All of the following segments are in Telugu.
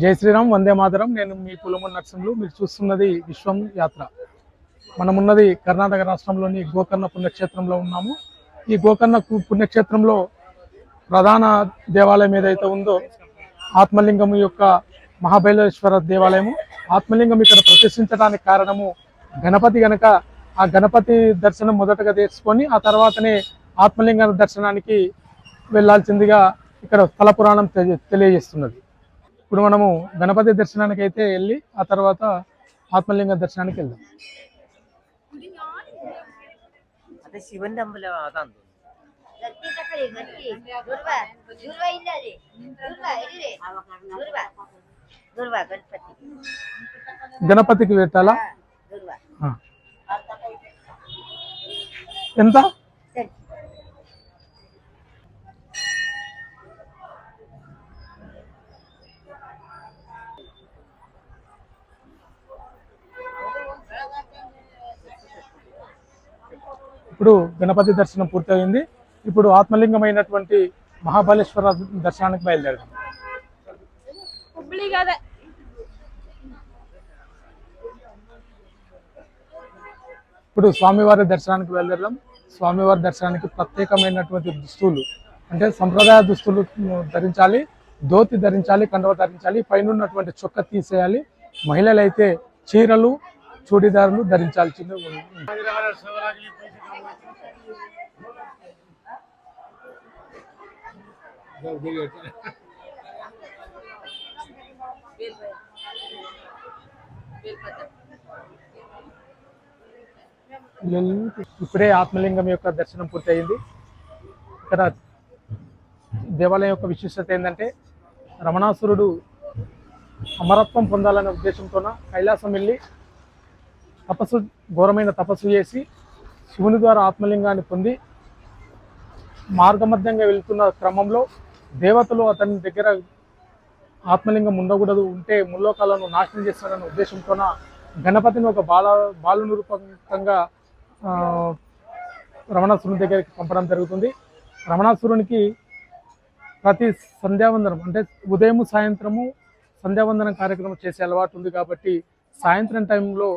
జై శ్రీరామ్, వందే మాతరం. నేను మీ పులమూరు నరసింహులు. మీరు చూస్తున్నది విశ్వం యాత్ర. మనమున్నది కర్ణాటక రాష్ట్రంలోని గోకర్ణ పుణ్యక్షేత్రంలో ఉన్నాము. ఈ గోకర్ణ పుణ్యక్షేత్రంలో ప్రధాన దేవాలయం ఏదైతే ఉందో ఆత్మలింగం యొక్క మహాబైలేశ్వర దేవాలయము. ఆత్మలింగం ఇక్కడ ప్రతిష్ఠించడానికి కారణము గణపతి గనక ఆ గణపతి దర్శనం మొదటగా చేసుకొని ఆ తర్వాతనే ఆత్మలింగ దర్శనానికి వెళ్ళాల్సిందిగా ఇక్కడ స్థల పురాణం తెలియజేస్తున్నది. ఇప్పుడు మనము గణపతి దర్శనానికి అయితే వెళ్ళి ఆ తర్వాత ఆత్మలింగ దర్శనానికి వెళ్దాం. గణపతికి పెట్టాలా? ఎంత? ఇప్పుడు గణపతి దర్శనం పూర్తయింది. ఇప్పుడు ఆత్మలింగమైనటువంటి మహాబలేశ్వర దర్శనానికి బయలుదేరదాం. ఇప్పుడు స్వామివారి దర్శనానికి బయలుదేరదాం. స్వామివారి దర్శనానికి ప్రత్యేకమైనటువంటి దుస్తులు అంటే సంప్రదాయ దుస్తులు ధరించాలి. ధోతి ధరించాలి, కండవ ధరించాలి, పైన ఉన్నటువంటి చొక్క తీసేయాలి. మహిళలు అయితే చీరలు, చూడిదారులు ధరించాల్సింది. ఇప్పుడే ఆత్మలింగం యొక్క దర్శనం పూర్తయింది. ఇక్కడ దేవాలయం యొక్క విశిష్టత ఏంటంటే రమణాసురుడు అమరత్వం పొందాలనే ఉద్దేశంతోన కైలాసం వెళ్ళి ఘోరమైన తపస్సు చేసి శివుని ద్వారా ఆత్మలింగాన్ని పొంది మార్గమధ్యంగా వెళ్తున్న క్రమంలో దేవతలు అతని దగ్గర ఆత్మలింగం ఉండకూడదు, ఉంటే ముల్లోకాలను నాశనం చేస్తాడనే ఉద్దేశంతోన గణపతిని ఒక బాలుని రూపకంగా రమణాసురుని దగ్గరికి పంపడం జరుగుతుంది. రమణాసురునికి ప్రతి సంధ్యావందనం అంటే ఉదయం సాయంత్రము సంధ్యావందనం కార్యక్రమం చేసే అలవాటు ఉంది. కాబట్టి సాయంత్రం టైంలో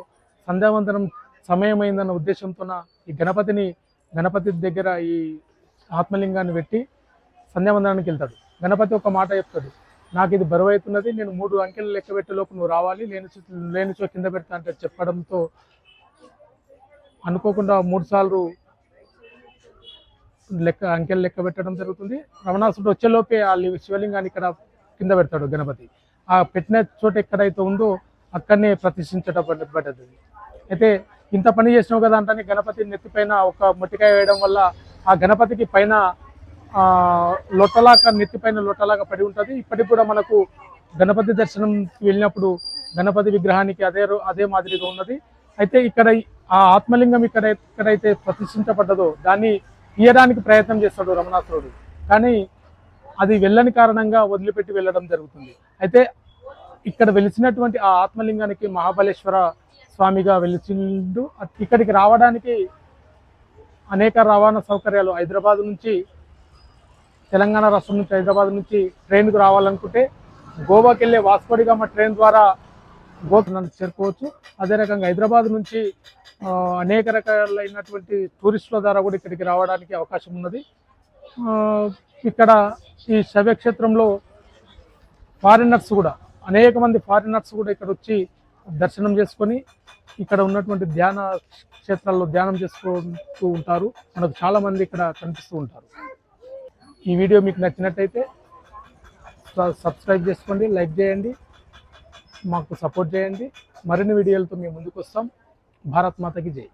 సంధ్యావందనం సమయమైందన్న ఉద్దేశంతోన ఈ గణపతి దగ్గర ఈ ఆత్మలింగాన్ని పెట్టి సంధ్యావందనానికి వెళ్తాడు. గణపతి ఒక మాట చెప్తాడు, నాకు ఇది బరువు అవుతున్నది, నేను 3 అంకెలు లెక్క పెట్టేలోపు నువ్వు రావాలి, లేనిచో కింద పెడతా అంటే చెప్పడంతో అనుకోకుండా 3 సార్లు అంకెలు లెక్క పెట్టడం జరుగుతుంది. రమణాసుడు వచ్చేలోపే ఆ శివలింగాన్ని ఇక్కడ కింద పెడతాడు గణపతి. ఆ పెట్టిన చోట ఎక్కడైతే ఉందో అక్కడనే ప్రతిష్ఠించబడ్డది. అయితే ఇంత పని చేసినావు కదా అంటే గణపతి నెత్తిపైన ఒక మొట్టికాయ వేయడం వల్ల ఆ గణపతికి పైన నెత్తిపైన లొట్టలాగా పడి ఉంటుంది. ఇప్పటికి కూడా మనకు గణపతి దర్శనంకి వెళ్ళినప్పుడు గణపతి విగ్రహానికి అదే మాదిరిగా ఉన్నది. అయితే ఇక్కడ ఆ ఆత్మలింగం ఎక్కడైతే ప్రతిష్ఠించబడ్డదో దాన్ని తీయడానికి ప్రయత్నం చేస్తాడు రమణాసురుడు. కానీ అది వెళ్ళని కారణంగా వదిలిపెట్టి వెళ్ళడం జరుగుతుంది. అయితే ఇక్కడ వెలిసినటువంటి ఆ ఆత్మలింగానికి మహాబలేశ్వర స్వామిగా వెలిసిండు. ఇక్కడికి రావడానికి అనేక రవాణా సౌకర్యాలు హైదరాబాద్ నుంచి, తెలంగాణ రాష్ట్రం నుంచి హైదరాబాద్ నుంచి ట్రైన్కు రావాలనుకుంటే గోవాకి వెళ్ళే వాస్కోడిగామ ట్రైన్ ద్వారా గోకర్ణానికి చేరుకోవచ్చు. అదే రకంగా హైదరాబాద్ నుంచి అనేక రకాలైనటువంటి టూరిస్టుల ద్వారా కూడా ఇక్కడికి రావడానికి అవకాశం ఉన్నది. ఇక్కడ ఈ శైవక్షేత్రంలో అనేక మంది ఫారినర్స్ కూడా ఇక్కడ వచ్చి దర్శనం చేసుకొని ఇక్కడ ఉన్నటువంటి ధ్యాన క్షేత్రాల్లో ధ్యానం చేసుకుంటూ ఉంటారు. మనకు చాలా మంది ఇక్కడ కనిపిస్తూ ఉంటారు. ఈ వీడియో మీకు నచ్చినట్టయితే సబ్స్క్రైబ్ చేసుకోండి, లైక్ చేయండి, మాకు సపోర్ట్ చేయండి. మరిన్ని వీడియోలతో మేము ముందుకు వస్తాం. భారత్ మాతకి జై.